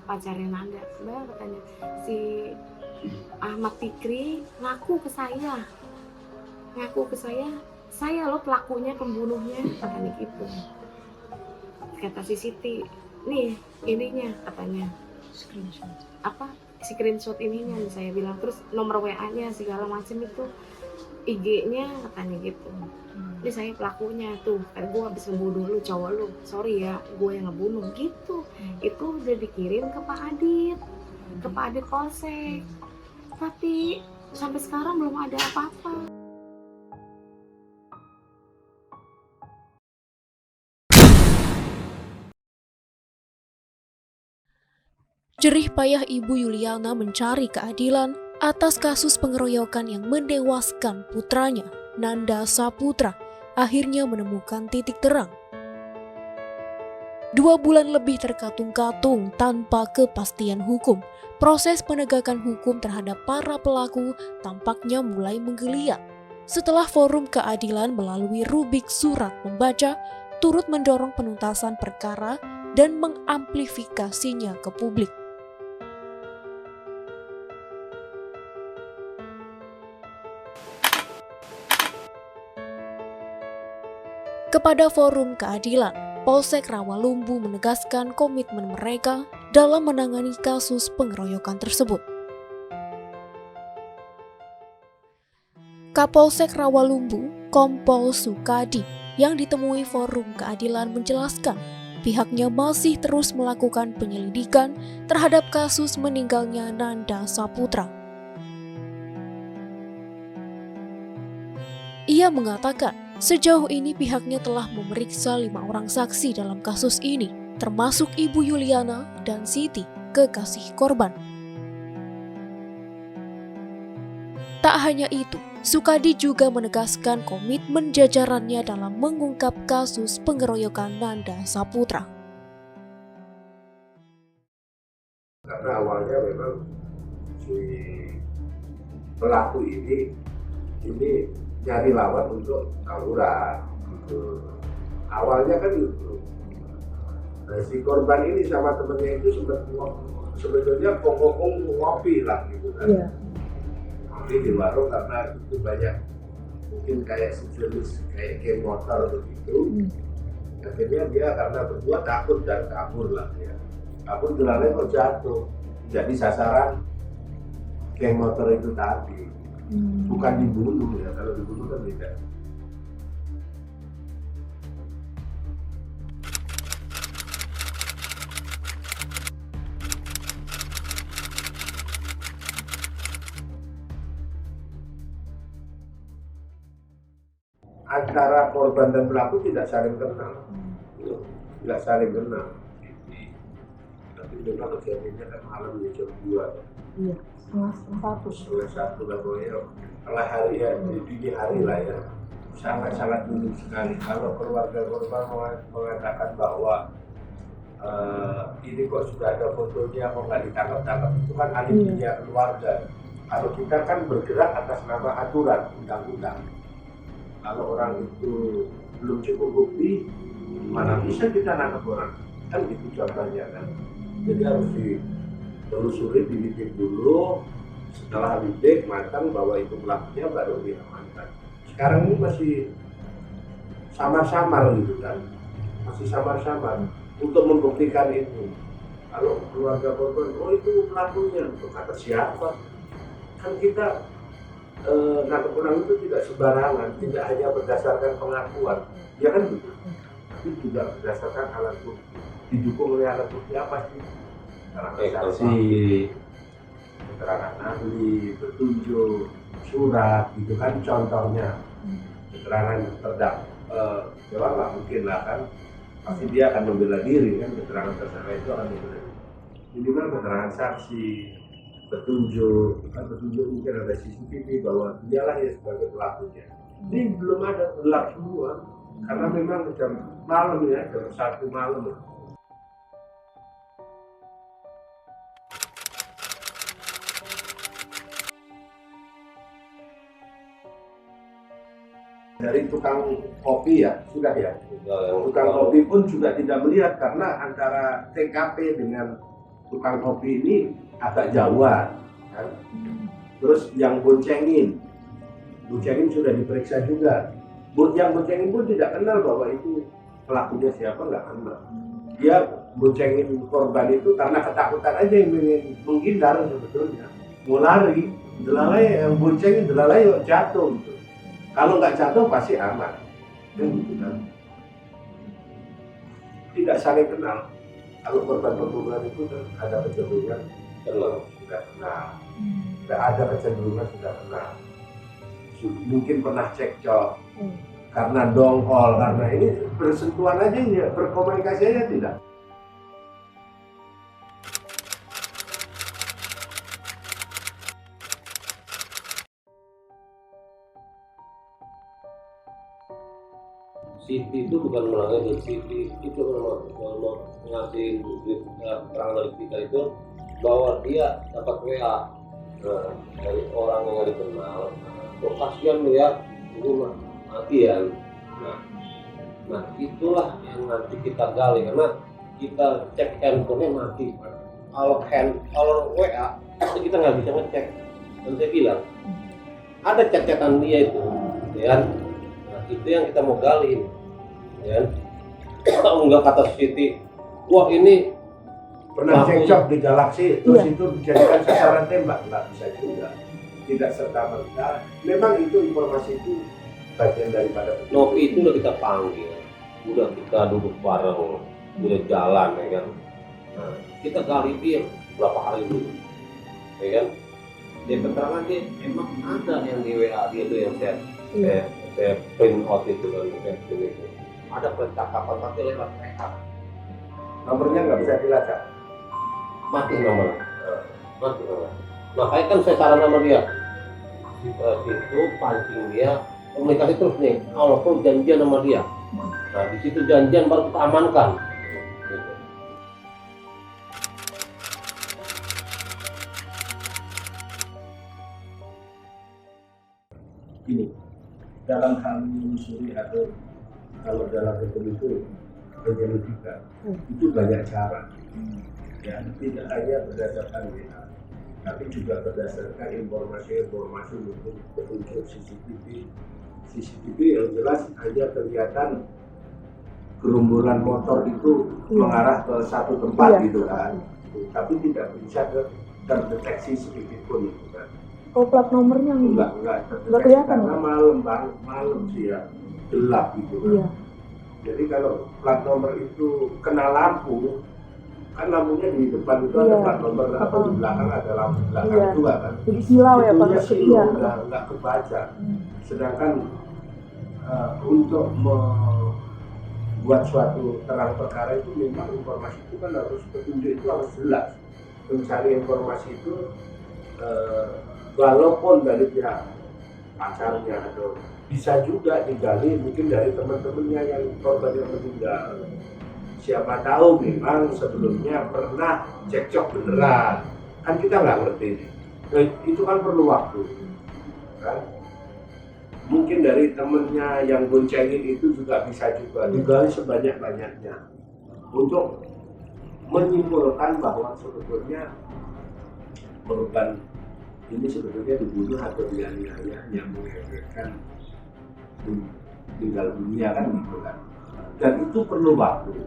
pacarnya Nanda. Mbak katanya si Ahmad Fikri ngaku ke saya loh pelakunya, pembunuhnya, katanya gitu. Kata si Siti, nih ininya katanya, screenshot ininya, saya bilang, terus nomor WA-nya segala macam itu, IG-nya katanya gitu. Ini saya pelakunya tuh, kan gue habis ngebunuh lu, cowok lu, sorry ya, gue yang ngebunuh gitu. Itu udah dikirim ke Pak Adit Polsek, tapi sampai sekarang belum ada apa-apa. Jerih payah Ibu Yuliana mencari keadilan atas kasus pengeroyokan yang menewaskan putranya, Nanda Saputra, akhirnya menemukan titik terang. 2 bulan lebih terkatung-katung tanpa kepastian hukum, proses penegakan hukum terhadap para pelaku tampaknya mulai menggeliat. Setelah Forum Keadilan melalui rubrik surat membaca, turut mendorong penuntasan perkara dan mengamplifikasinya ke publik. Kepada Forum Keadilan, Polsek Rawalumbu menegaskan komitmen mereka dalam menangani kasus pengeroyokan tersebut. Kapolsek Rawalumbu, Kompol Sukadi, yang ditemui Forum Keadilan menjelaskan pihaknya masih terus melakukan penyelidikan terhadap kasus meninggalnya Nanda Saputra. Ia mengatakan, sejauh ini pihaknya telah memeriksa 5 orang saksi dalam kasus ini, termasuk Ibu Yuliana dan Siti, kekasih korban. Tak hanya itu, Sukadi juga menegaskan komitmen jajarannya dalam mengungkap kasus pengeroyokan Nanda Saputra. Karena awalnya memang si pelaku ini nyari lawan untuk tawuran. Awalnya kan gitu. Nah, si korban ini sama temennya itu sebetulnya kongkong ngopi lah gitu kan. Yeah. Ngopi di warung karena itu banyak mungkin kayak sejenis kayak geng motor begitu. Akhirnya dia karena berdua takut dan kabur lah ya. Kabur jalannya kok jatuh. Jadi sasaran geng motor itu tadi. Bukan dibunuh ya, kalau dibunuh kan beda. Antara korban dan pelaku tidak saling kenal, tidak saling kenal. Tapi memang kejadiannya kan malam jam 2. Iya, setengah satu lah ya, tengah hari ya, di dini hari lah ya, sangat minim sekali. Kalau keluarga korban mengatakan bahwa ini kok sudah ada fotonya, kok nggak ditangkap, itu kan alibinya keluarga. Kalau kita kan bergerak atas nama aturan undang-undang. Kalau orang itu belum cukup bukti, mana bisa kita nangkap orang? Kan itu contohnya kan. Jadi harus ditelusuri, dilidik dulu. Setelah lidik matang bahwa itu pelakunya baru diamankan. Sekarang ini masih samar-samar gitu kan, masih samar-samar untuk membuktikan itu. Kalau keluarga korban, oh itu pelakunya, untuk kata siapa? Kan kita nangkep orang itu tidak sembarangan, tidak hanya berdasarkan pengakuan, ya kan gitu, tapi juga berdasarkan alat bukti, didukung oleh alat bukti apa sih? Keterangan saksi, keterangan ahli, petunjuk, surat, gitu kan contohnya. Keterangan terdakwa, ya nggak mungkin lah kan, pasti dia akan membela diri kan, keterangan tersangka itu akan membela diri. Minimal keterangan saksi, petunjuk, kan petunjuk mungkin ada CCTV bahwa dialah ya sebagai pelakunya. Ini belum ada, gelap semua, karena memang jam malam ya, jam 1 malam. Dari tukang kopi ya, sudah ya. Tukang kopi pun juga tidak melihat karena antara TKP dengan tukang kopi ini agak jauhan kan? Terus yang boncengin sudah diperiksa juga. Yang boncengin pun tidak kenal bahwa itu pelakunya siapa, nggak kenal. Dia boncengin korban itu karena ketakutan aja, yang ingin menghindar sebetulnya, mau lari. Delalai yang boncengin, delalai yuk jatuh gitu. Kalau nggak jatuh pasti aman, kan gitu kan. Tidak saling kenal. Kalau korban pembunuhan itu kan ada kecenderungan sudah kenal, ada kecenderungan sudah kenal. Mungkin pernah cekcok karena dongkol, karena ini bersentuhan aja ya, berkomunikasi aja tidak. Siti itu bukan melanggar, Siti itu ngasih keterangan dari kita itu bahwa dia dapat WA dari orang yang dikenal. Kok kasihan lu ya, ini matian. Nah itulah yang nanti kita gali, karena kita cek handphonenya mati. Kalau WA kita nggak bisa ngecek. Dan saya bilang ada chat-chatan dia itu, ya kan? Nah, itu yang kita mau gali, ya. Enggak kata Siti, wah ini Pernah cekcok di Galaxy, terus itu dijadikan sasaran tembak, nggak bisa juga. Tidak serta-merta. Memang itu informasi itu bagian daripada Novi itu udah kita panggil, udah kita duduk bareng, udah jalan, ya kan. Nah, kita gali dia berapa hari dulu, ya kan. Dia keterangan dia emang ada yang di WA dia tuh yang saya print out itu kan, itu ada percakapan tapi lewat WA. nomornya nggak bisa dilacak. Mati nomor. Makanya kan saya saran sama dia. Situ pancing dia, komunikasi terus nih. Allah tuh janjian sama dia. Nah di situ janjian baru kita amankan. Gitu. Ini dalam hal menyusuri atau kalau dalam hukum itu penyelidikan itu banyak cara. Ya, tidak hanya berdasarkan WA, tapi juga berdasarkan informasi-informasi untuk petunjuk CCTV yang jelas hanya kelihatan gerombolan motor itu mengarah ke satu tempat gitu kan, tapi tidak bisa terdeteksi sedikit pun gitu kan. Oh, plat nomornya Enggak terdeteksi kelihatan, karena malam sih ya, gelap gitu kan. Iya. Jadi kalau plat nomor itu kena lampu, kan lampunya di depan itu ada plat nomor atau di belakang ada lampu belakang juga kan. Jadi silau ya Pak. Itunya silau, nggak kebaca. Sedangkan untuk membuat suatu terang perkara itu memang informasi itu kan harus, petunjuk itu harus jelas. Mencari informasi itu walaupun dari pihak pacarnya atau bisa juga digali mungkin dari teman-temannya yang korban yang meninggal. Siapa tahu memang sebelumnya pernah cekcok beneran, kan kita nggak ngerti. Itu kan perlu waktu, kan? Mungkin dari temennya yang boncengin itu juga bisa juga digali sebanyak-banyaknya untuk menyimpulkan bahwa sebetulnya korban ini sebetulnya dibunuh atau dianiaya yang mengakibatkan tinggal dunia kan gitu kan. Dan itu perlu waktu.